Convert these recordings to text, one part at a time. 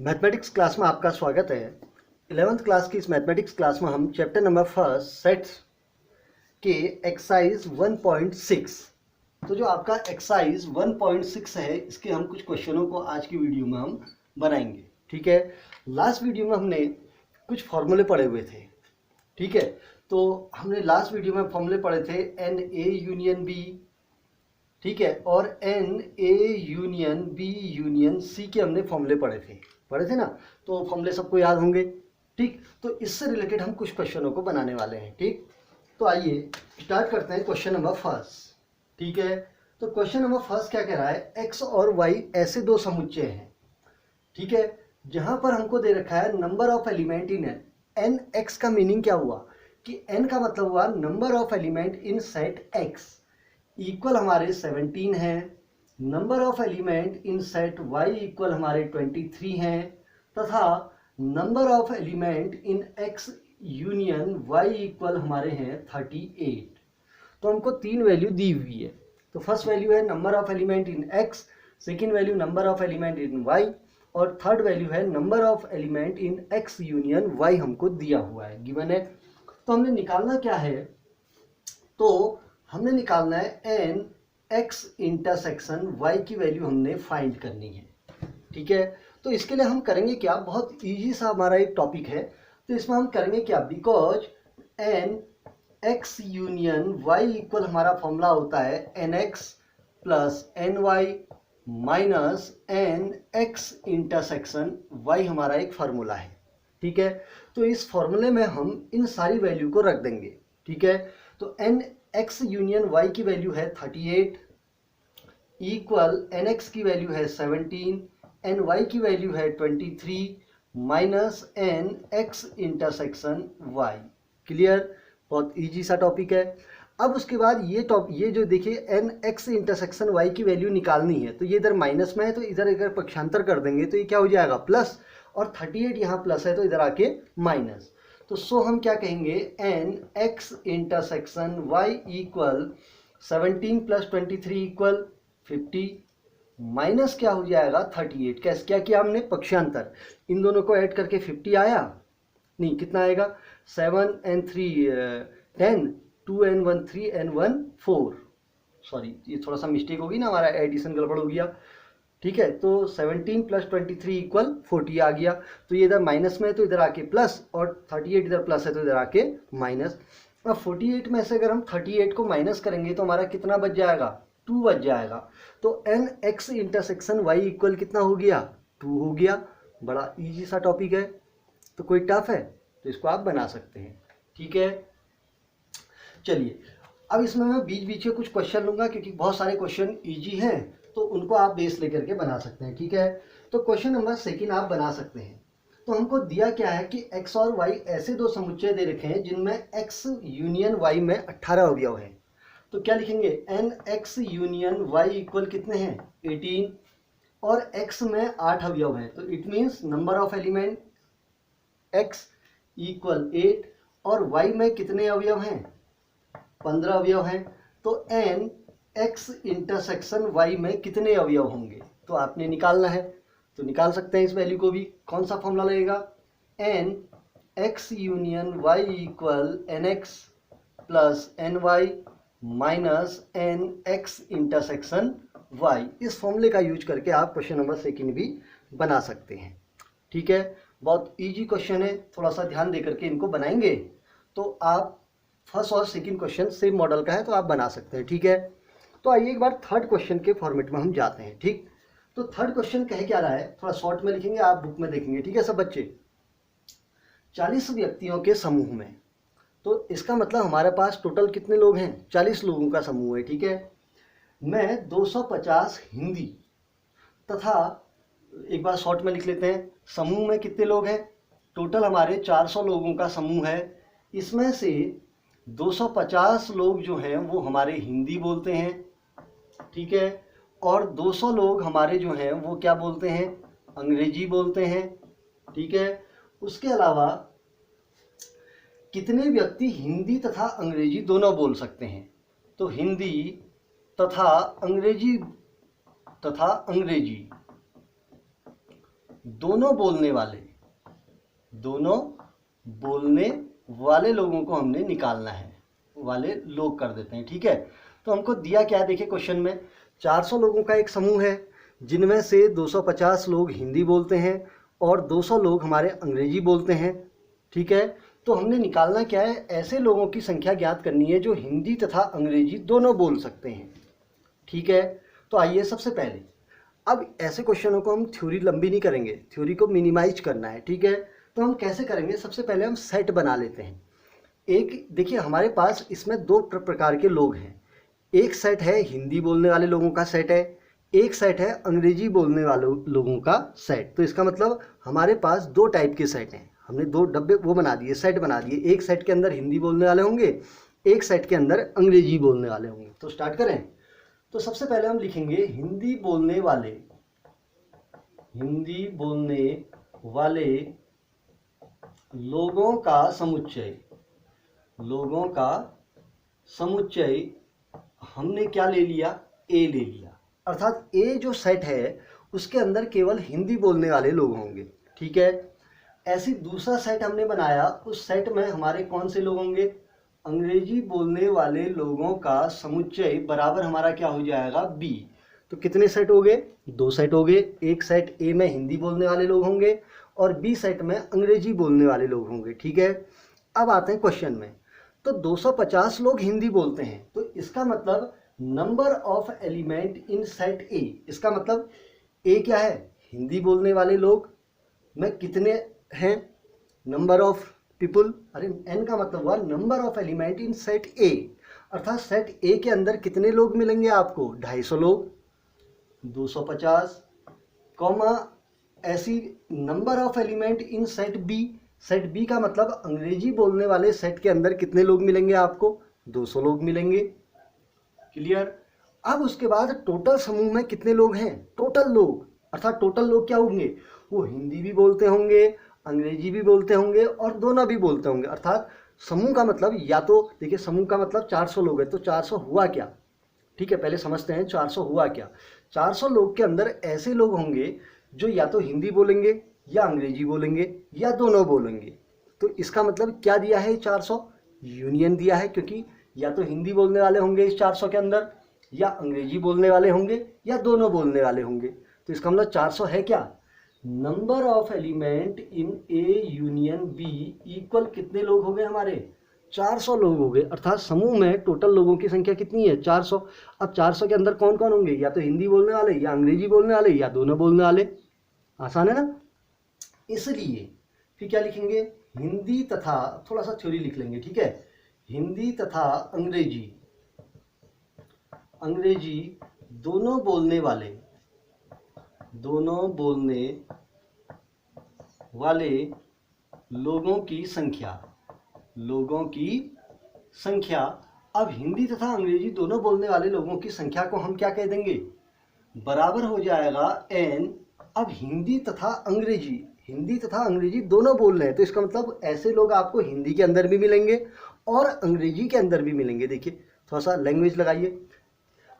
Mathematics class में आपका स्वागत है। 11th क्लास की इस मैथमेटिक्स क्लास में हम चैप्टर नंबर फर्स्ट सेट्स के एक्सरसाइज 1.6, तो जो आपका एक्सरसाइज 1.6 है, इसके हम कुछ क्वेश्चनों को आज की वीडियो में हम बनाएंगे। ठीक है, लास्ट वीडियो में हमने कुछ फॉर्मूले पढ़े हुए थे। ठीक है, तो हमने लास्ट वीडियो में फॉर्मूले पढ़े थे एन ए यूनियन बी, ठीक है, और n A union B union C के हमने फॉर्मूले पढ़े थे ना। तो फॉर्मूले सबको याद होंगे। ठीक, तो इससे रिलेटेड हम कुछ क्वेश्चनों को बनाने वाले हैं। ठीक, तो आइए स्टार्ट करते हैं क्वेश्चन नंबर फर्स्ट। ठीक है, तो क्वेश्चन नंबर फर्स्ट क्या कह रहा है, एक्स और वाई ऐसे दो समुच्चय हैं। ठीक है, जहां पर हमको दे रखा है number of element in an x का मीनिंग क्या हुआ कि एन का मतलब हुआ number of element in set x equal हमारे 17 है, number of element in set y equal हमारे 23 हैं, तथा number of element in x union y equal हमारे हैं 38। तो हमको तीन वैल्यू दी हुई है। तो फर्स्ट वैल्यू है number of element in x, second value number of element in y, और थर्ड वैल्यू है number of element in x union y हमको दिया हुआ है, गिवन है। तो हमने निकालना क्या है, तो हमने निकालना है एन एक्स इंटरसेक्शन वाई की वैल्यू हमने फाइंड करनी है। ठीक है, तो इसके लिए हम करेंगे क्या, बहुत इजी सा हमारा एक टॉपिक है। तो इसमें हम करेंगे क्या, because n x union y equal हमारा फॉर्मूला होता है n x plus n y minus n x intersection y, हमारा एक फार्मूला है। ठीक है, तो इस फॉर्मूले में हम इन सारी वैल्यू को रख देंगे। ठीक है, तो एन एक्स यूनियन वाई की वैल्यू है 38 इक्वल एन एक्स की वैल्यू है 17, एन वाई की वैल्यू है 23 minus n x intersection y. Clear, बहुत इजी सा टॉपिक है। अब उसके बाद ये जो देखिए एन एक्स इंटरसेक्शन वाई की वैल्यू निकालनी है, तो ये इधर माइनस में है, तो इधर अगर पक्षांतर कर देंगे तो ये क्या हो जाएगा प्लस, और 38 यहाँ प्लस है तो इधर आके माइनस। तो सो हम क्या कहेंगे, n x intersection y equal 17 plus 23 equal 50 minus क्या हो जाएगा 38। कैसे क्या किया हमने, पक्षांतर, इन दोनों को ऐड करके 50 आया, नहीं कितना आएगा 7 and 3 10, 2 and 1 3 and 1 4, सॉरी ये थोड़ा सा मिस्टेक होगी ना, हमारा एडिशन गड़बड़ हो गया। ठीक है, तो 17 प्लस 23 इक्वल 40 आ गया। तो ये इधर माइनस में है तो इधर आके प्लस, और 38 इधर प्लस है तो इधर आके माइनस। अब 48 में से अगर हम 38 को माइनस करेंगे तो हमारा कितना बच जाएगा, 2 बच जाएगा। तो n x intersection y equal कितना हो गया, 2 हो गया। बड़ा इजी सा टॉपिक है, तो कोई टफ है तो इसको आप बना सकते हैं। ठीक है, चलिए अब इसमें मैं बीच बीच के कुछ क्वेश्चन लूंगा क्योंकि बहुत सारे क्वेश्चन इजी हैं, तो उनको आप बेस लेकर के बना सकते हैं। ठीक है, तो क्वेश्चन नंबर सेकंड आप बना सकते हैं। तो हमको दिया क्या है कि x और y ऐसे दो समुच्चय दे रखे हैं जिनमें x यूनियन y में 18 अवयव हैं। तो क्या लिखेंगे, n x union y equal कितने हैं 18, और x में 8 अवयव हैं, तो it means number of element x equal 8, और y में कितने अवयव हैं 15 अवयव हैं। तो एन एक्स इंटरसेक्शन वाई में कितने अवयव होंगे, तो आपने निकालना है। तो निकाल सकते हैं इस वैल्यू को भी। कौन सा फॉर्मूला लगेगा, n x union y equal n x plus n y minus n x intersection y. इस फॉर्मूले का यूज करके आप क्वेश्चन नंबर सेकंड भी बना सकते हैं। ठीक है, बहुत इजी क्वेश्चन है, थोड़ा सा ध्यान दे करके इनको बनाएंगे तो आप फर्स्ट और सेकंड क्वेश्चन सेम मॉडल का है तो आप बना सकते हैं। ठीक है, तो आइए एक बार थर्ड क्वेश्चन के फॉर्मेट में हम जाते हैं। ठीक, तो थर्ड क्वेश्चन कह क्या रहा है, थोड़ा शॉर्ट में लिखेंगे, आप बुक में देखेंगे। ठीक है सब बच्चे, 40 व्यक्तियों के समूह में, तो इसका मतलब हमारे पास टोटल कितने लोग हैं, 40 लोगों का समूह है। ठीक है, मैं 250 हिंदी तथा, एक बार शॉर्ट में लिख लेते हैं, समूह में कितने लोग हैं, टोटल हमारे 400 लोगों का समूह है। इसमें से 250 लोग जो हैं वो हमारे हिंदी बोलते हैं। ठीक है, और 200 लोग हमारे जो हैं वो क्या बोलते हैं, अंग्रेजी बोलते हैं। ठीक है, उसके अलावा कितने व्यक्ति हिंदी तथा अंग्रेजी दोनों बोल सकते हैं, तो हिंदी तथा अंग्रेजी दोनों बोलने वाले लोगों को हमने निकालना है, वाले लोग कर देते हैं, ठीक है। तो हमको दिया क्या है, देखिए क्वेश्चन में 400 लोगों का एक समूह है जिनमें से 250 लोग हिंदी बोलते हैं और 200 लोग हमारे अंग्रेजी बोलते हैं, ठीक है। तो हमने निकालना क्या है, ऐसे लोगों की संख्या ज्ञात करनी है जो हिंदी तथा अंग्रेजी दोनों बोल सकते हैं, ठीक है। तो आइए सबसे पहले, अब ऐसे क्वेश्चनों को हम थ्योरी लंबी नहीं करेंगे, थ्योरी को मिनिमाइज करना है, ठीक है। तो हम कैसे करेंगे, सबसे पहले हम सेट बना लेते हैं। एक देखिए हमारे पास इसमें दो प्रकार के लोग हैं, एक सेट है हिंदी बोलने वाले लोगों का सेट है, एक सेट है अंग्रेजी बोलने वाले लोगों का सेट। तो इसका मतलब हमारे पास दो टाइप के सेट हैं, हमने दो डब्बे वो बना दिए, सेट बना दिए। एक सेट के अंदर हिंदी बोलने वाले होंगे, एक सेट के अंदर अंग्रेजी बोलने वाले होंगे। तो स्टार्ट करें। तो सबसे पहले हम लिखेंगे हिंदी बोलने वाले लोगों का समुच्चय हमने क्या ले लिया, ए ले लिया। अर्थात ए जो सेट है उसके अंदर केवल हिंदी बोलने वाले लोग होंगे, ठीक है। ऐसी दूसरा सेट हमने बनाया, उस सेट में हमारे कौन से लोग होंगे, अंग्रेजी बोलने वाले लोगों का समुच्चय बराबर हमारा क्या हो जाएगा, बी। तो कितने सेट हो गए, दो सेट हो गए। एक सेट ए में हिंदी बोलने वाले लोग होंगे और बी सेट में अंग्रेजी बोलने वाले लोग होंगे, ठीक है। अब आते हैं क्वेश्चन में। तो 250 लोग हिंदी बोलते हैं, तो इसका मतलब number of element in set ए, इसका मतलब ए क्या है, हिंदी बोलने वाले लोग में कितने हैं, नंबर ऑफ पीपुल, अरे एन का मतलब हुआ number of element in set ए। अर्थात सेट ए के अंदर कितने लोग मिलेंगे आपको, 250 लोग, 250 कॉमा ऐसी number of element in set B. Set B का मतलब अंग्रेजी बोलने वाले सेट के अंदर कितने लोग मिलेंगे आपको, 200 लोग मिलेंगे, क्लियर। अब उसके बाद टोटल समूह में कितने लोग हैं, टोटल लोग, अर्थात टोटल लोग क्या होंगे, वो हिंदी भी बोलते होंगे, अंग्रेजी भी बोलते होंगे और दोनों भी बोलते होंगे। अर्थात समूह का मतलब, या तो देखिए समूह का मतलब 400 लोग है, तो 400 हुआ क्या, ठीक है, पहले समझते हैं 400 हुआ क्या। 400 लोग के अंदर ऐसे लोग होंगे जो या तो हिंदी बोलेंगे या अंग्रेजी बोलेंगे या दोनों बोलेंगे। तो इसका मतलब क्या दिया है, 400 यूनियन दिया है, क्योंकि या तो हिंदी बोलने वाले होंगे इस 400 के अंदर, या अंग्रेजी बोलने वाले होंगे या दोनों बोलने वाले होंगे। तो इसका मतलब 400 है क्या, number of element in A union B equal कितने लोग हो गए हमारे, 400 लोग हो गए। अर्थात समूह में टोटल लोगों की संख्या कितनी है, 400। अब 400 के अंदर कौन कौन होंगे, या तो हिंदी बोलने वाले या अंग्रेजी बोलने वाले या दोनों बोलने वाले। आसान है ना। इसलिए फिर क्या लिखेंगे, हिंदी तथा, थोड़ा सा थ्योरी लिख लेंगे, ठीक है, हिंदी तथा अंग्रेजी दोनों बोलने वाले लोगों की संख्या। अब हिंदी तथा अंग्रेजी दोनों बोलने वाले लोगों की संख्या को हम क्या कह देंगे, बराबर हो जाएगा n। अब हिंदी तथा अंग्रेजी दोनों बोल रहे हैं, तो इसका मतलब ऐसे लोग आपको हिंदी के अंदर भी मिलेंगे और अंग्रेजी के अंदर भी मिलेंगे। देखिए थोड़ा सा लैंग्वेज लगाइए,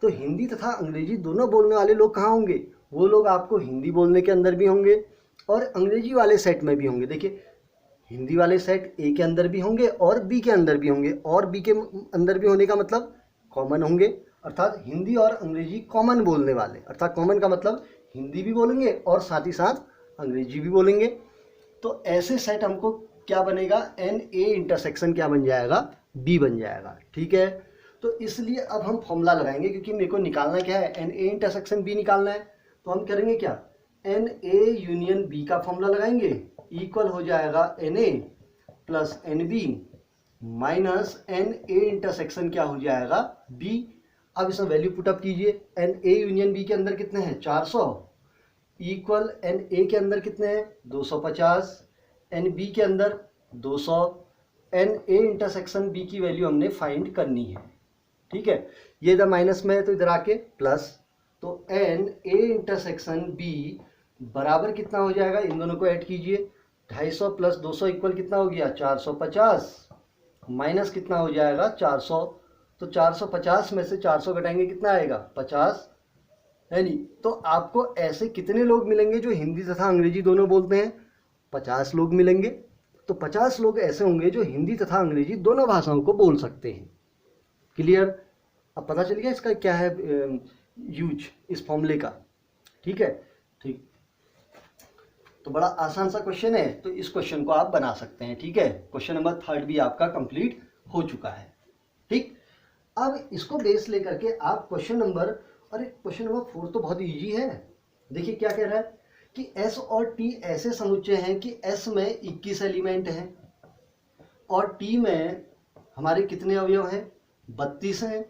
तो हिंदी तथा अंग्रेजी दोनों बोलने वाले लोग कहाँ होंगे, वो लोग आपको हिंदी बोलने के अंदर भी होंगे और अंग्रेजी वाले सेट में भी होंगे। देखिए हिंदी वाले सेट ए के अंदर भी होंगे और बी के अंदर भी होंगे, और बी के अंदर भी होने का मतलब कॉमन होंगे। अर्थात हिंदी और अंग्रेजी कॉमन बोलने वाले, अर्थात कॉमन का मतलब हिंदी भी बोलेंगे और साथ ही साथ अंग्रेजी भी बोलेंगे। तो ऐसे सेट हमको क्या बनेगा, एन ए इंटरसेक्शन क्या बन जाएगा, बी बन जाएगा, ठीक है। तो इसलिए अब हम फॉर्मूला लगाएंगे, क्योंकि मेरे को निकालना क्या है, एन ए इंटरसेक्शन बी निकालना है। तो हम करेंगे क्या, एन ए यूनियन बी का फॉर्मूला लगाएंगे, इक्वल हो जाएगा n A plus n B minus n A intersection क्या हो जाएगा, बी। अब इसमें वैल्यू पुटअप कीजिए, एन ए यूनियन बी के अंदर कितने हैं, 400 इक्वल एन ए के अंदर कितने हैं, 250, एन बी के अंदर 200, एन ए इंटरसेक्शन बी की वैल्यू हमने फाइंड करनी है, ठीक है। ये इधर माइनस में है तो इधर आके प्लस, तो एन ए इंटरसेक्शन बी बराबर कितना हो जाएगा, इन दोनों को ऐड कीजिए, 250 प्लस 200 इक्वल कितना हो गया, 450 माइनस कितना हो जाएगा, 400। तो 450 में से 400 घटाएंगे कितना आएगा, 50, है नहीं। तो आपको ऐसे कितने लोग मिलेंगे जो हिंदी तथा अंग्रेजी दोनों बोलते हैं? 50 लोग मिलेंगे। तो 50 लोग ऐसे होंगे जो हिंदी तथा अंग्रेजी दोनों भाषाओं को बोल सकते हैं। क्लियर? अब पता चल गया इसका क्या है यूज इस फॉर्मूले का। ठीक है, ठीक। तो बड़ा आसान सा क्वेश्चन है, तो इस क्वेश्चन को आप बना सकते हैं। ठीक है, क्वेश्चन नंबर 3 भी आपका कंप्लीट हो चुका है। ठीक, अब इसको बेस लेकर के आप क्वेश्चन नंबर 4 तो बहुत इजी है। देखिए क्या कह रहा है कि S और T ऐसे समुच्चय हैं कि S में 21 एलिमेंट हैं और T में हमारे कितने अवयव हैं? 32 हैं।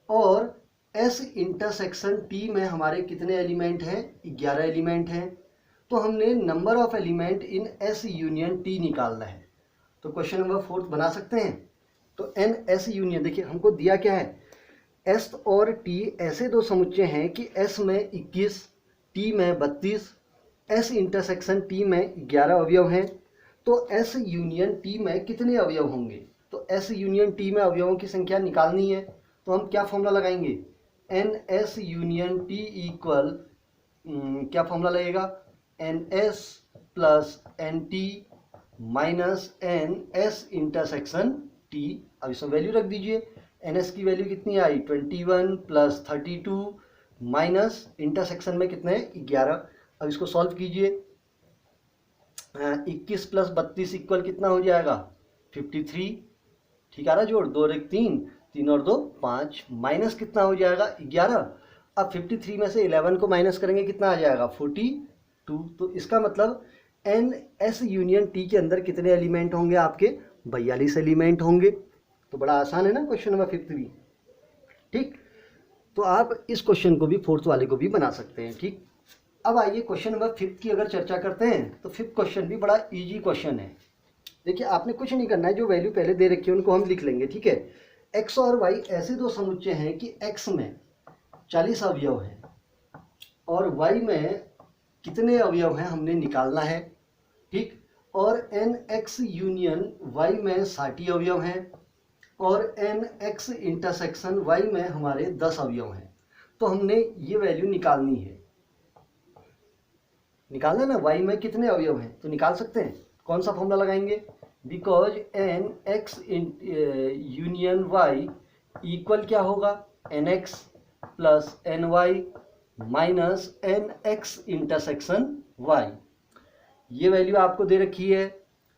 और S इंटरसेक्शन T में हमारे कितने एलिमेंट हैं? 11 एलिमेंट हैं। तो हमने number of element in S union T निकालना है। तो क्वेश्चन नंबर 4 बना सकते हैं। तो एन एस यूनियन, देखिए हमको दिया क्या है, एस और टी ऐसे दो समुच्चय हैं कि एस में 21, टी में 32, एस इंटरसेक्शन टी में 11 अवयव हैं। तो एस यूनियन टी में कितने अवयव होंगे? तो एस यूनियन टी में अवयवों की संख्या निकालनी है। तो हम क्या फॉर्मूला लगाएंगे? N S union T equal क्या फॉर्मूला लगेगा? N S plus n T minus n S intersection T. अब इसमें वैल्यू रख दीजिए। एन एस की वैल्यू कितनी आई? 21 प्लस 32 माइनस इंटरसेक्शन में कितने? 11। अब इसको सॉल्व कीजिए। 21 प्लस 32 इक्वल कितना हो जाएगा? 53। ठीक आ रहा जोड़? 2 और 1 3, 3 और 2 5, माइनस कितना हो जाएगा? 11। अब 53 में से 11 को माइनस करेंगे, कितना आ जाएगा? 42। तो इसका मतलब एन एस यूनियन टी के अंदर कितने एलिमेंट होंगे आपके? 42 एलिमेंट होंगे। तो बड़ा आसान है ना क्वेश्चन नंबर 5 भी। ठीक, तो आप इस क्वेश्चन को भी 4th वाले को भी बना सकते हैं। ठीक, अब आइए क्वेश्चन नंबर 5 की अगर चर्चा करते हैं तो 5th क्वेश्चन भी बड़ा इजी क्वेश्चन है। देखिए आपने कुछ नहीं करना है, जो वैल्यू पहले दे रखी है उनको हम लिख लेंगे। ठीक है, एक्स और वाई ऐसे दो समुच्चय हैं कि एक्स में 40 अवयव हैं और वाई में कितने अवयव हैं हमने निकालना है। ठीक, और एन एक्स यूनियन वाई में 60 अवयव हैं और एन एक्स इंटरसेक्शन वाई में हमारे 10 अवयव हैं। तो हमने ये वैल्यू निकालनी है। निकालना है ना, वाई में कितने अवयव हैं तो निकाल सकते हैं। कौन सा फॉर्मूला लगाएंगे? Because n x union y equal क्या होगा? N x plus n y minus n x intersection y. ये वैल्यू आपको दे रखी है,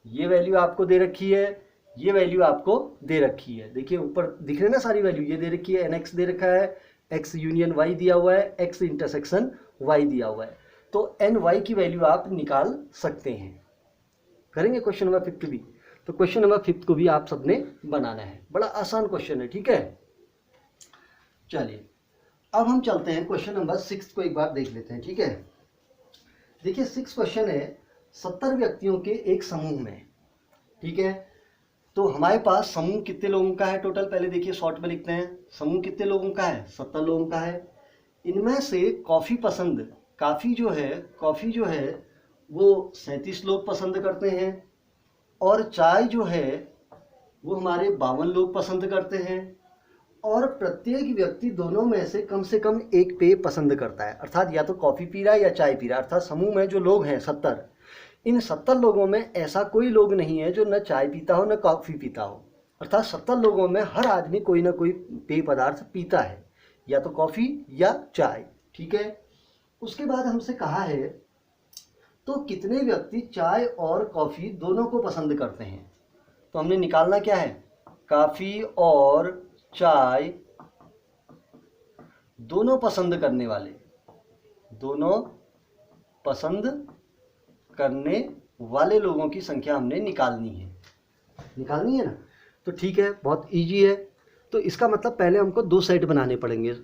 ये वैल्यू आपको दे रखी है, ये वैल्यू आपको दे रखी है। देखिए ऊपर दिख रहे ना सारी वैल्यू, ये दे रखी है, एन एक्स दे रखा है, एक्स यूनियन वाई दिया हुआ है, एक्स इंटरसेक्शन वाई दिया हुआ है। तो एन वाई की वैल्यू आप निकाल सकते हैं। करेंगे क्वेश्चन नंबर 5 भी। तो क्वेश्चन नंबर 5 को भी आप सबने बनाना है। बड़ा आसान क्वेश्चन है। ठीक है, चलिए अब हम चलते हैं क्वेश्चन नंबर 6 को एक बार देख लेते हैं। ठीक है, देखिए 6 क्वेश्चन है 70 व्यक्तियों के एक समूह में। ठीक है, तो हमारे पास समूह कितने लोगों का है टोटल? पहले देखिए शॉर्ट में लिखते हैं। समूह कितने लोगों का है? 70 लोगों का है। इनमें से कॉफ़ी पसंद, कॉफ़ी जो है वो 37 लोग पसंद करते हैं और चाय जो है वो हमारे 52 लोग पसंद करते हैं और प्रत्येक व्यक्ति दोनों में से कम एक पेय पसंद करता है। अर्थात या तो कॉफ़ी पी रहा है या चाय पी रहा है। अर्थात समूह में जो लोग हैं 70, इन 70 लोगों में ऐसा कोई लोग नहीं है जो न चाय पीता हो न कॉफ़ी पीता हो। अर्थात 70 लोगों में हर आदमी कोई ना कोई पेय पदार्थ पीता है, या तो कॉफ़ी या चाय। ठीक है, उसके बाद हमसे कहा है तो कितने व्यक्ति चाय और कॉफ़ी दोनों को पसंद करते हैं। तो हमने निकालना क्या है? कॉफ़ी और चाय दोनों पसंद करने वाले, दोनों पसंद करने वाले लोगों की संख्या हमने निकालनी है ना। तो ठीक है, बहुत इजी है। तो इसका मतलब पहले हमको 2 सेट बनाने पड़ेंगे।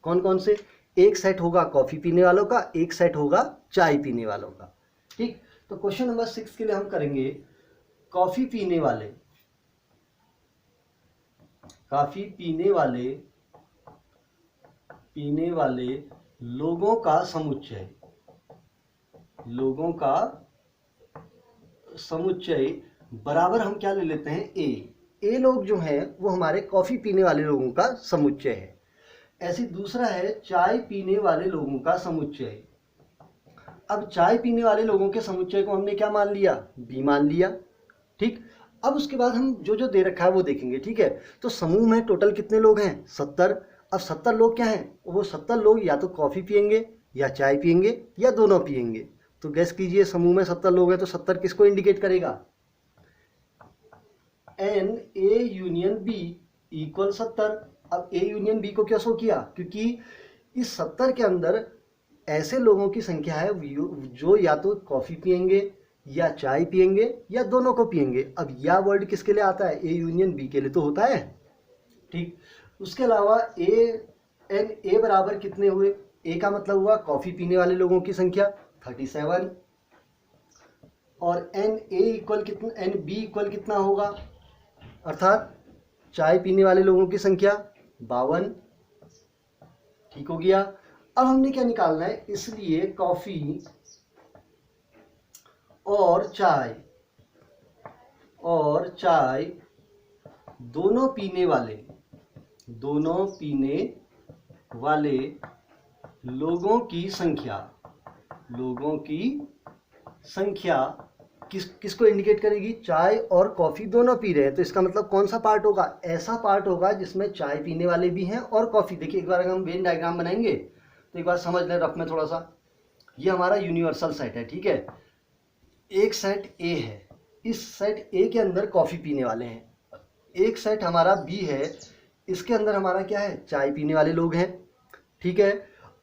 कौन कौन से? एक सेट होगा कॉफ़ी पीने वालों का, एक सेट होगा चाय पीने वालों का। ठीक, तो क्वेश्चन नंबर 6 के लिए हम करेंगे कॉफ़ी पीने वाले लोगों का समुच्चय बराबर हम क्या ले लेते हैं? ए लोग जो हैं वो हमारे कॉफ़ी पीने वाले लोगों का समुच्चय है। ऐसे दूसरा है चाय पीने वाले लोगों का समुच्चय। अब चाय पीने वाले लोगों के समुच्चय को हमने क्या मान लिया, बी मान लिया। ठीक, अब उसके बाद हम जो जो दे रखा है वो देखेंगे। ठीक है, तो समूह में टोटल कितने लोग हैं, 70। अब 70 लोग क्या हैं, वो 70 लोग या तो कॉफ़ी पियेंगे या चाय पियेंगे या दोनों पियेंगे। तो गैस कीजिए, समूह में 70 लोग हैं तो 70 किसको इंडिकेट करेगा, n A union B equal 70। अब ए यूनियन बी को क्या शो किया, क्योंकि इस 70 के अंदर ऐसे लोगों की संख्या है जो या तो कॉफ़ी पियेंगे या चाय पियेंगे या दोनों को पियेंगे। अब या वर्ड किसके लिए आता है, ए यूनियन बी के लिए तो होता है। ठीक, उसके अलावा ए बराबर कितने हुए, ए का मतलब हुआ कॉफ़ी पीने वाले लोगों की संख्या 37, और एन ए इक्वल कितना, एन बी इक्वल कितना होगा, अर्थात चाय पीने वाले लोगों की संख्या 52। ठीक हो गया। अब हमने क्या निकालना है, इसलिए कॉफ़ी और चाय दोनों पीने वाले लोगों की संख्या किसको इंडिकेट करेगी, चाय और कॉफ़ी दोनों पी रहे हैं। तो इसका मतलब कौन सा पार्ट होगा, ऐसा पार्ट होगा जिसमें चाय पीने वाले भी हैं और कॉफ़ी। देखिए एक बार अगर हम वेन डायग्राम बनाएंगे तो एक बार समझ लें रफ में थोड़ा सा। ये हमारा यूनिवर्सल सेट है। ठीक है, एक सेट ए है, इस सेट ए के अंदर कॉफ़ी पीने वाले हैं, एक सेट हमारा बी है, इसके अंदर हमारा क्या है, चाय पीने वाले लोग हैं। ठीक है,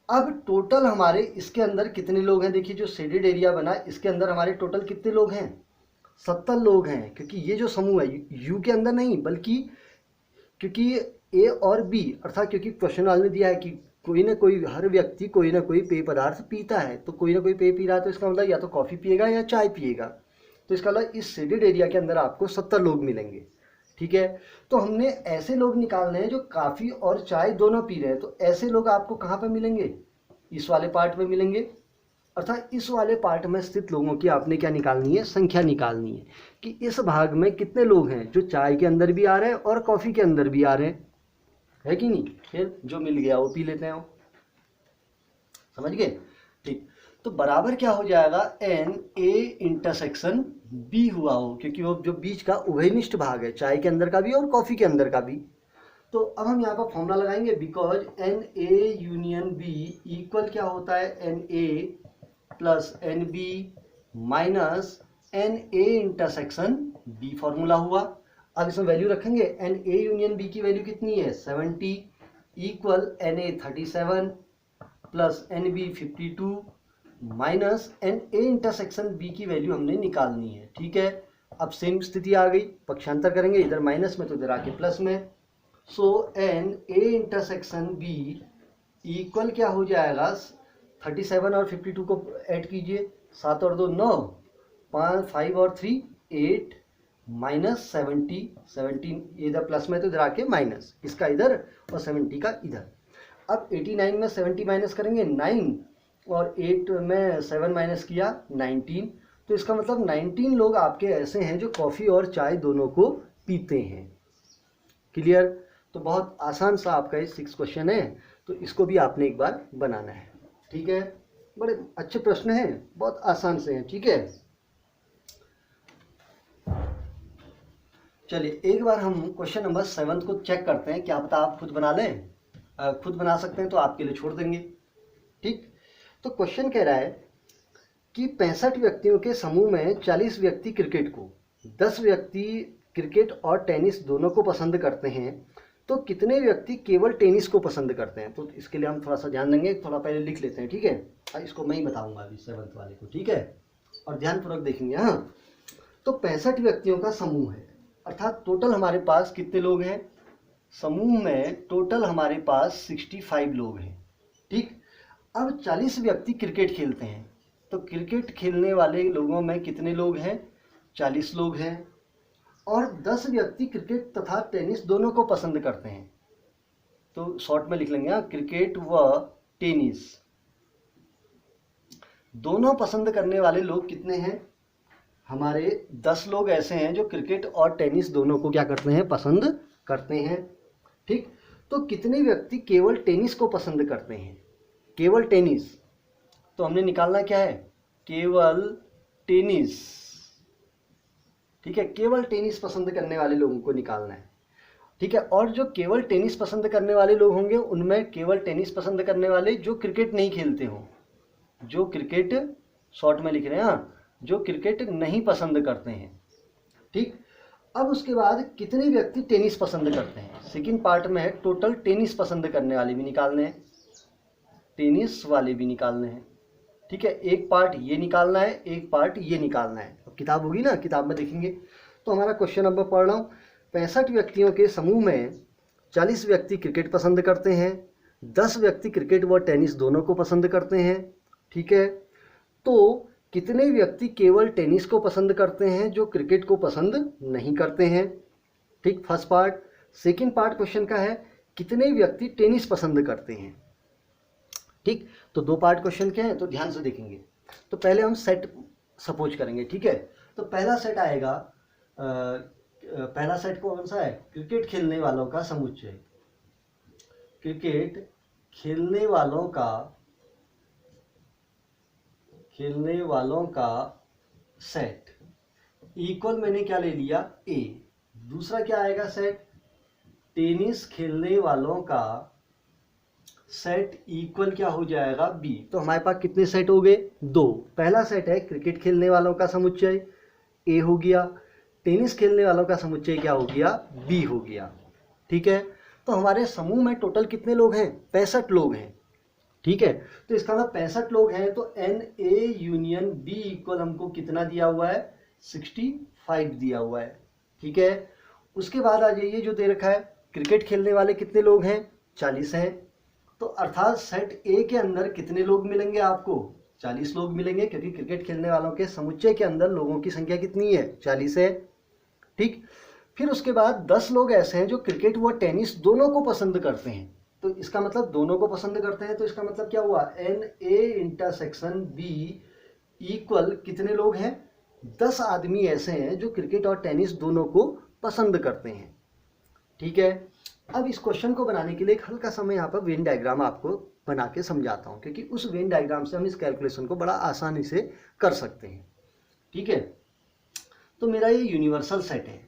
अब टोटल हमारे इसके अंदर कितने लोग हैं, देखिए जो शेडेड एरिया बना इसके अंदर हमारे टोटल कितने लोग हैं, 70 लोग हैं। क्योंकि ये जो समूह है यू के अंदर नहीं, बल्कि क्योंकि ए और बी, अर्थात क्योंकि क्वेश्चन वाले ने दिया है कि कोई ना कोई, हर व्यक्ति कोई ना कोई पेय पदार्थ पीता है, तो कोई ना कोई पेय पी रहा है तो इसका मतलब या तो कॉफ़ी पिएगा या चाय पिएगा। तो इसका मतलब इस शेडेड एरिया के अंदर आपको 70 लोग मिलेंगे। ठीक है, तो हमने ऐसे लोग निकालने हैं जो कॉफ़ी और चाय दोनों पी रहे हैं। तो ऐसे लोग आपको कहाँ पर मिलेंगे, इस वाले पार्ट में मिलेंगे। अर्थात इस वाले पार्ट में स्थित लोगों की आपने क्या निकालनी है, संख्या निकालनी है कि इस भाग में कितने लोग हैं जो चाय के अंदर भी आ रहे हैं और कॉफ़ी के अंदर भी आ रहे हैं, है कि नहीं। फिर जो मिल गया वो पी लेते हैं, वो समझ गए। ठीक, तो बराबर क्या हो जाएगा, एन ए इंटरसेक्शन बी हुआ हो, क्योंकि वो जो बीच का उभयनिष्ठ भाग है, चाय के अंदर का भी और कॉफ़ी के अंदर का भी। तो अब हम यहाँ पर फॉर्मूला लगाएंगे, because n A union B equal क्या होता है, n A plus n B minus n A intersection B, formula हुआ। अब इसमें वैल्यू रखेंगे, एन ए यूनियन बी की वैल्यू कितनी है 70 equal n A 37 plus n B 52 minus n A intersection B की वैल्यू हमने निकालनी है। ठीक है, अब सेम स्थिति आ गई, पक्षांतर करेंगे, इधर माइनस में तो इधर आके प्लस में। So n A intersection B equal क्या हो जाएगा, 37 और 52 को ऐड कीजिए, 7 और 2 9, 5 और 3 8 माइनस 70, 17 इधर प्लस में तो इधर आके माइनस, इसका इधर और 70 का इधर। अब 89 में 70 माइनस करेंगे 9, और 8 में 7 माइनस किया 19। तो इसका मतलब 19 लोग आपके ऐसे हैं जो कॉफ़ी और चाय दोनों को पीते हैं। क्लियर। तो बहुत आसान सा आपका ये 6 क्वेश्चन है, तो इसको भी आपने एक बार बनाना है। ठीक है, बड़े अच्छे प्रश्न हैं, बहुत आसान से हैं। ठीक है, चलिए एक बार हम क्वेश्चन नंबर 7 को चेक करते हैं, क्या पता आप खुद बना लें। खुद बना सकते हैं तो आपके लिए छोड़ देंगे। ठीक, तो क्वेश्चन कह रहा है कि 65 व्यक्तियों के समूह में 40 व्यक्ति क्रिकेट को, 10 व्यक्ति क्रिकेट और टेनिस दोनों को पसंद करते हैं, तो कितने व्यक्ति केवल टेनिस को पसंद करते हैं। तो इसके लिए हम थोड़ा सा ध्यान देंगे, थोड़ा पहले लिख लेते हैं। ठीक है, इसको मैं ही बताऊंगा अभी 7th वाले को। ठीक है, और ध्यानपूर्वक देखेंगे। हाँ, तो 65 व्यक्तियों का समूह है, अर्थात टोटल हमारे पास कितने लोग हैं, समूह में टोटल हमारे पास 65 लोग हैं। ठीक, अब 40 व्यक्ति क्रिकेट खेलते हैं, तो क्रिकेट खेलने वाले लोगों में कितने लोग हैं, 40 लोग हैं, और 10 व्यक्ति क्रिकेट तथा टेनिस दोनों को पसंद करते हैं। तो शॉर्ट में लिख लेंगे, क्रिकेट व टेनिस दोनों पसंद करने वाले लोग कितने हैं, हमारे 10 लोग ऐसे हैं जो क्रिकेट और टेनिस दोनों को क्या करते हैं, पसंद करते हैं। ठीक, तो कितने व्यक्ति केवल टेनिस को पसंद करते हैं? केवल टेनिस, तो हमने निकालना क्या है? केवल टेनिस, ठीक है, केवल टेनिस पसंद करने वाले लोगों को निकालना है, ठीक है। और जो केवल टेनिस पसंद करने वाले लोग होंगे उनमें केवल टेनिस पसंद करने वाले जो क्रिकेट नहीं खेलते हों, जो क्रिकेट, शॉर्ट में लिख रहे हैं, जो क्रिकेट नहीं पसंद करते हैं, ठीक। अब उसके बाद कितने व्यक्ति टेनिस पसंद करते हैं? सेकंड पार्ट में है टोटल टेनिस पसंद करने वाले भी निकालने हैं, टेनिस वाले भी निकालने हैं, ठीक है। एक पार्ट ये निकालना है, एक पार्ट ये निकालना है। अब किताब होगी ना, किताब में देखेंगे। तो हमारा क्वेश्चन नंबर पढ़ रहा हूँ। 65 व्यक्तियों के समूह में 40 व्यक्ति क्रिकेट पसंद करते हैं, 10 व्यक्ति क्रिकेट व टेनिस दोनों को पसंद करते हैं, ठीक है। तो कितने व्यक्ति केवल टेनिस को पसंद करते हैं जो क्रिकेट को पसंद नहीं करते हैं, ठीक, first part. Second part question का है कितने व्यक्ति टेनिस पसंद करते हैं, ठीक। तो दो पार्ट क्वेश्चन के हैं, तो ध्यान से देखेंगे। तो पहले हम सेट सपोज करेंगे, ठीक है। तो पहला सेट आएगा, पहला सेट कौन सा है? क्रिकेट खेलने वालों का समुच्चय, क्रिकेट खेलने वालों का सेट, इक्वल मैंने क्या ले लिया? ए। दूसरा क्या आएगा सेट? टेनिस खेलने वालों का सेट, इक्वल क्या हो जाएगा? बी। तो हमारे पास कितने सेट हो गए? दो। पहला सेट है क्रिकेट खेलने वालों का समुच्चय, ए हो गया। टेनिस खेलने वालों का समुच्चय क्या हो गया? बी हो गया, ठीक है। तो हमारे समूह में टोटल कितने लोग हैं? 65 लोग हैं, ठीक है। तो इसका मतलब 65 लोग हैं, तो n A union B equal हमको कितना दिया हुआ है? 65 दिया हुआ है, ठीक है। उसके बाद आ जाइए, जो दे रखा है क्रिकेट खेलने वाले कितने लोग हैं? 40 हैं। तो अर्थात सेट ए के अंदर कितने लोग मिलेंगे आपको? 40 लोग मिलेंगे, क्योंकि क्रिकेट खेलने वालों के समुच्चय के अंदर लोगों की संख्या कितनी है? 40 है, ठीक। फिर उसके बाद 10 लोग ऐसे हैं जो क्रिकेट व टेनिस दोनों को पसंद करते हैं। तो इसका मतलब दोनों को पसंद करते हैं, तो इसका मतलब क्या हुआ? N A intersection B equal कितने लोग हैं? 10 आदमी ऐसे हैं जो क्रिकेट और टेनिस दोनों को पसंद करते हैं, ठीक है। अब इस क्वेश्चन को बनाने के लिए एक हल्का सा मैं यहाँ पर वेन डायग्राम आपको बना के समझाता हूँ, क्योंकि उस वेन डायग्राम से हम इस कैलकुलेशन को बड़ा आसानी से कर सकते हैं, ठीक है। तो मेरा ये यूनिवर्सल सेट है।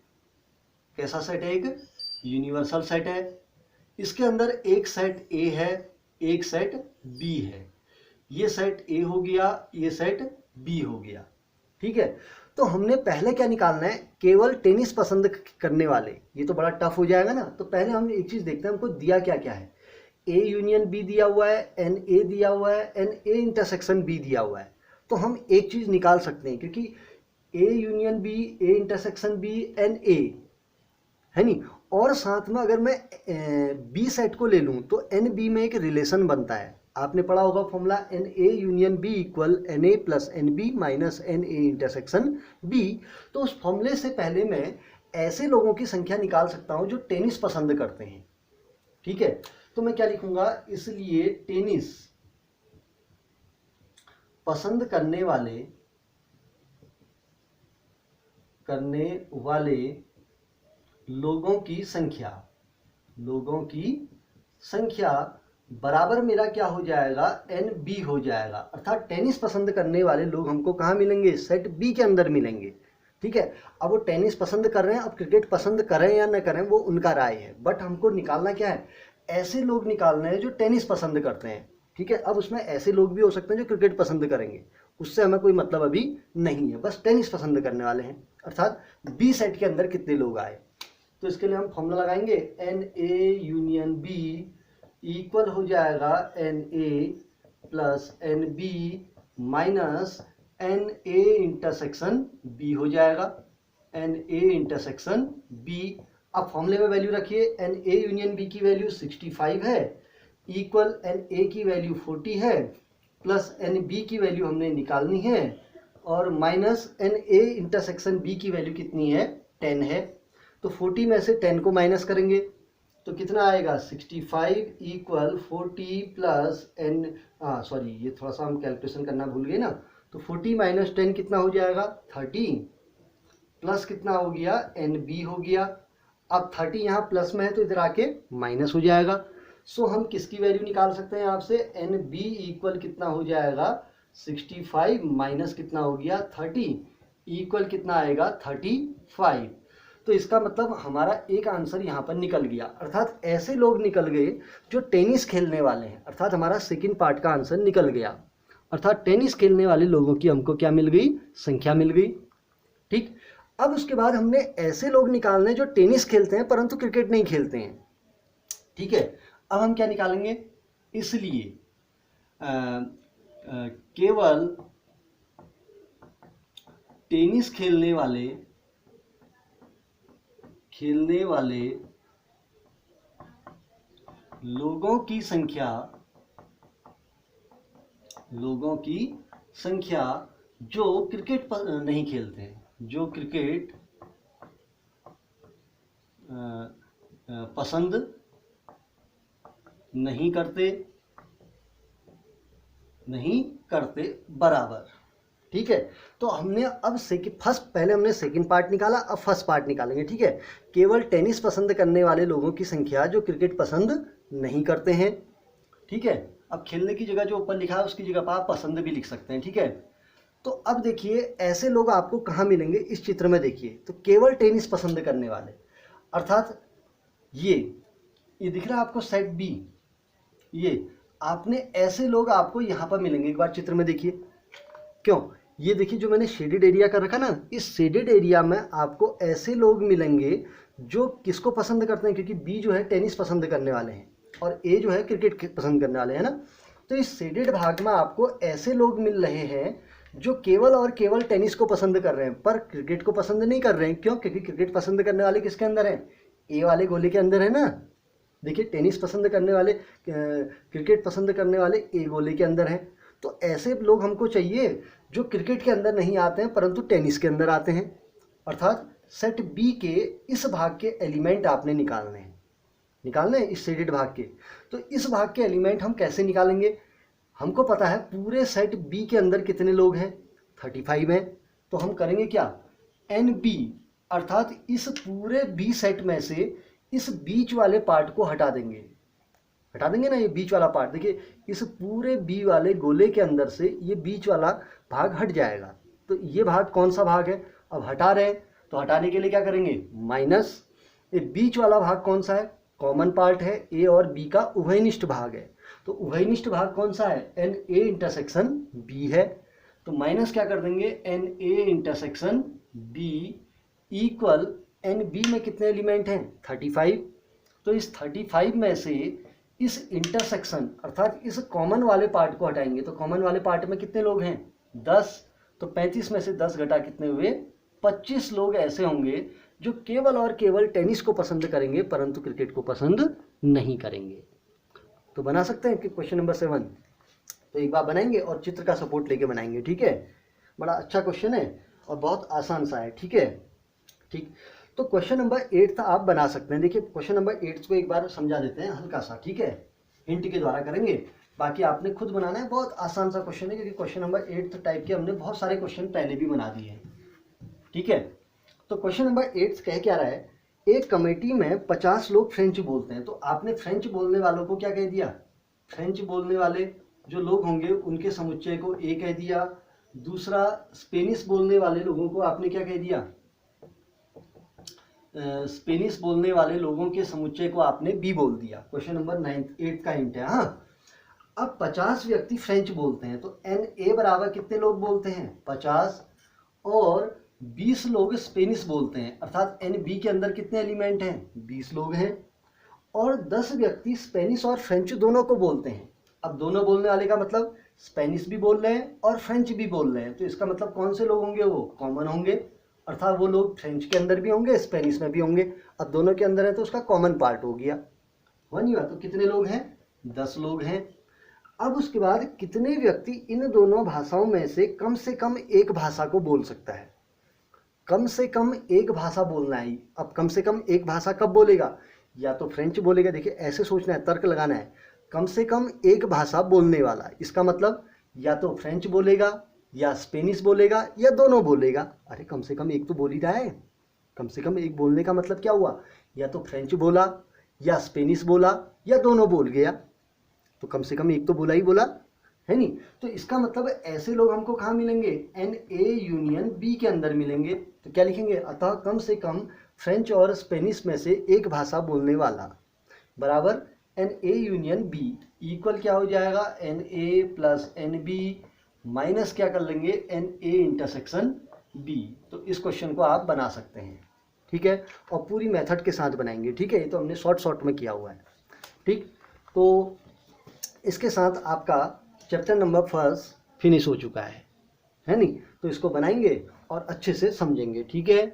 कैसा सेट है? एक यूनिवर्सल सेट है। इसके अंदर एक सेट ए है, एक सेट बी है। ये सेट ए हो गया, ये सेट बी हो गया, ठीक है। तो हमने पहले क्या निकालना है? केवल टेनिस पसंद करने वाले। ये तो बड़ा टफ हो जाएगा ना। तो पहले हम एक चीज देखते हैं, हमको दिया क्या क्या है। ए यूनियन बी दिया हुआ है, एन ए दिया हुआ है, एन ए इंटरसेक्शन बी दिया हुआ है। तो हम एक चीज निकाल सकते हैं, क्योंकि A union B, A intersection B, n A है नी। और साथ में अगर मैं बी सेट को ले लूं तो एन बी में एक रिलेशन बनता है। आपने पढ़ा होगा formula, n A union B equal n A plus n B minus n A intersection B. तो उस फॉर्मूले से पहले मैं ऐसे लोगों की संख्या निकाल सकता हूं जो टेनिस पसंद करते हैं, ठीक है। तो मैं क्या लिखूंगा? इसलिए टेनिस पसंद करने वाले लोगों की संख्या बराबर मेरा क्या हो जाएगा? एन बी हो जाएगा। अर्थात टेनिस पसंद करने वाले लोग हमको कहाँ मिलेंगे? सेट बी के अंदर मिलेंगे, ठीक है। अब वो टेनिस पसंद कर रहे हैं, अब क्रिकेट पसंद करें या न करें वो उनका राय है, बट हमको निकालना क्या है? ऐसे लोग निकालने हैं जो टेनिस पसंद करते हैं, ठीक है। अब उसमें ऐसे लोग भी हो सकते हैं जो क्रिकेट पसंद करेंगे, उससे हमें कोई मतलब अभी नहीं है, बस टेनिस पसंद करने वाले हैं। अर्थात बी सेट के अंदर कितने लोग आए? तो इसके लिए हम फॉर्मूला लगाएंगे, n A union B equal हो जाएगा n A plus n B minus n A intersection B हो जाएगा, एन ए इंटरसेक्शन बी। अब फॉर्मूले में वैल्यू रखिए, एन ए यूनियन बी की वैल्यू 65 है, इक्वल एन ए की वैल्यू 40 है, प्लस एन बी की वैल्यू हमने निकालनी है, और minus n A intersection B की वैल्यू कितनी है? 10 है। तो 40 में से 10 को माइनस करेंगे तो कितना आएगा? 65 इक्वल 40 प्लस एन, सॉरी ये थोड़ा सा हम कैलकुलेशन करना भूल गए ना। तो 40 माइनस 10 कितना हो जाएगा? 30, प्लस कितना हो गया? एन बी हो गया। अब 30 यहाँ प्लस में है तो इधर आके माइनस हो जाएगा। सो हम किसकी वैल्यू निकाल सकते हैं आपसे, एन बी इक्वल कितना हो जाएगा 65 माइनस कितना हो गया 30 इक्वल कितना आएगा 35। तो इसका मतलब हमारा एक आंसर यहाँ पर निकल गया, अर्थात ऐसे लोग निकल गए जो टेनिस खेलने वाले हैं, अर्थात हमारा सेकंड पार्ट का आंसर निकल गया। अर्थात टेनिस खेलने वाले लोगों की हमको क्या मिल गई, संख्या मिल गई। ठीक, अब उसके बाद हमने ऐसे लोग निकालने जो टेनिस खेलते हैं परंतु क्रिकेट नहीं खेलते हैं। ठीक है, अब हम क्या निकालेंगे, इसलिए केवल टेनिस खेलने वाले लोगों की संख्या जो क्रिकेट नहीं खेलते हैं, जो क्रिकेट पसंद नहीं करते बराबर। ठीक है, तो हमने अब पहले हमने सेकंड पार्ट निकाला, अब फर्स्ट पार्ट निकालेंगे। ठीक है, केवल टेनिस पसंद करने वाले लोगों की संख्या जो क्रिकेट पसंद नहीं करते हैं। ठीक है, अब खेलने की जगह जो ऊपर लिखा है उसकी जगह पर आप पसंद भी लिख सकते हैं। ठीक है, तो अब देखिए ऐसे लोग आपको कहाँ मिलेंगे, इस चित्र में देखिए, तो केवल टेनिस पसंद करने वाले, अर्थात ये दिख रहा है आपको सेट बी, ये आपने ऐसे लोग आपको यहाँ पर मिलेंगे। एक बार चित्र में देखिए, क्यों, ये देखिए जो मैंने शेडेड एरिया कर रखा ना, इस शेडेड एरिया में आपको ऐसे लोग मिलेंगे जो किसको पसंद करते हैं, क्योंकि बी जो है टेनिस पसंद करने वाले हैं और ए जो है क्रिकेट पसंद करने वाले हैं ना। तो इस शेडेड भाग में आपको ऐसे लोग मिल रहे हैं जो केवल और केवल टेनिस को पसंद कर रहे हैं पर क्रिकेट को पसंद नहीं कर रहे हैं। क्यों, क्योंकि क्रिकेट पसंद करने वाले किसके अंदर हैं, ए वाले गोले के अंदर है ना। देखिए टेनिस पसंद करने वाले, क्रिकेट पसंद करने वाले ए गोले के अंदर हैं। तो ऐसे लोग हमको चाहिए जो क्रिकेट के अंदर नहीं आते हैं परंतु टेनिस के अंदर आते हैं। अर्थात सेट बी के इस भाग के एलिमेंट आपने निकालने हैं इस शेडेड भाग के। तो इस भाग के एलिमेंट हम कैसे निकालेंगे, हमको पता है पूरे सेट बी के अंदर कितने लोग हैं, 35 हैं। तो हम करेंगे क्या, एन बी, अर्थात इस पूरे बी सेट में से इस बीच वाले पार्ट को हटा देंगे ना, ये बीच वाला पार्ट। देखिए इस पूरे बी वाले गोले के अंदर से ये बीच वाला भाग हट जाएगा। तो ये भाग कौन सा भाग है, अब हटा रहे हैं तो हटाने के लिए क्या करेंगे, माइनस। ये बीच वाला भाग कौन सा है, कॉमन पार्ट है, ए और बी का उभयनिष्ठ भाग है। तो उभयनिष्ठ भाग कौन सा है, एन ए इंटरसेक्शन बी है। तो माइनस क्या कर देंगे, n A intersection B equal n B में कितने एलिमेंट हैं, 35। तो इस 35 में से इस इंटरसेक्शन अर्थात इस कॉमन वाले पार्ट को हटाएंगे। तो कॉमन वाले पार्ट में कितने लोग हैं, 10। तो 35 में से 10 घटा कितने हुए, 25 लोग ऐसे होंगे जो केवल और केवल टेनिस को पसंद करेंगे परंतु क्रिकेट को पसंद नहीं करेंगे। तो बना सकते हैं कि क्वेश्चन नंबर 7, तो एक बार बनाएंगे और चित्र का सपोर्ट लेके बनाएंगे। ठीक है, बड़ा अच्छा क्वेश्चन है और बहुत आसान सा है। ठीक है, ठीक, तो क्वेश्चन नंबर 8 आप बना सकते हैं। देखिए क्वेश्चन नंबर 8 को एक बार समझा देते हैं हल्का सा। ठीक है, हिंट के द्वारा करेंगे, बाकी आपने खुद बनाना है। बहुत आसान सा क्वेश्चन है क्योंकि क्वेश्चन नंबर 8 टाइप के हमने बहुत सारे क्वेश्चन पहले भी बना दिए हैं। ठीक है, तो क्वेश्चन नंबर 8 कह क्या रहा है, एक कमेटी में 50 लोग फ्रेंच बोलते हैं। तो आपने फ्रेंच बोलने वालों को क्या कह दिया, फ्रेंच बोलने वाले जो लोग होंगे उनके समुच्चय को ए कह दिया। दूसरा स्पेनिश बोलने वाले लोगों को आपने क्या कह दिया, स्पेनिश बोलने वाले लोगों के समुच्चय को आपने बी बोल दिया। क्वेश्चन नंबर 8 का हिंट है। हाँ, अब 50 व्यक्ति फ्रेंच बोलते हैं तो एन ए बराबर कितने लोग बोलते हैं, 50, और 20 लोग स्पेनिश बोलते हैं, अर्थात एन बी के अंदर कितने एलिमेंट हैं, 20 लोग हैं। और 10 व्यक्ति स्पेनिश और फ्रेंच दोनों को बोलते हैं। अब दोनों बोलने वाले का मतलब स्पेनिश भी बोल रहे हैं और फ्रेंच भी बोल रहे हैं। तो इसका मतलब कौन से लोग होंगे, वो कॉमन होंगे, अर्थात वो लोग फ्रेंच के अंदर भी होंगे स्पेनिश में भी होंगे। अब दोनों के अंदर है तो उसका कॉमन पार्ट हो गया, हुआ नहीं हुआ। तो कितने लोग हैं, 10 लोग हैं। अब उसके बाद कितने व्यक्ति इन दोनों भाषाओं में से कम एक भाषा को बोल सकता है, कम से कम एक भाषा बोलना है। अब कम से कम एक भाषा कब बोलेगा, या तो फ्रेंच बोलेगा। देखिए ऐसे सोचना है, तर्क लगाना है, कम से कम एक भाषा बोलने वाला, इसका मतलब या तो फ्रेंच बोलेगा या स्पेनिश बोलेगा या दोनों बोलेगा। अरे कम से कम एक तो बोल ही रहा है, कम से कम एक बोलने का मतलब क्या हुआ, या तो फ्रेंच बोला या स्पेनिश बोला या दोनों बोल गया, तो कम से कम एक तो बोला ही बोला, है नहीं। तो इसका मतलब ऐसे लोग हमको कहाँ मिलेंगे, एन ए यूनियन बी के अंदर मिलेंगे। तो क्या लिखेंगे, अतः कम से कम फ्रेंच और स्पेनिश में से एक भाषा बोलने वाला बराबर n A union B equal क्या हो जाएगा, n A plus n B minus क्या कर लेंगे, एन ए इंटरसेक्शन बी। तो इस क्वेश्चन को आप बना सकते हैं, ठीक है, और पूरी मेथड के साथ बनाएंगे, ठीक है। ये तो हमने शॉर्ट में किया हुआ है, ठीक। तो इसके साथ आपका चैप्टर नंबर 1 फिनिश हो चुका है नहीं। तो इसको बनाएंगे और अच्छे से समझेंगे, ठीक है।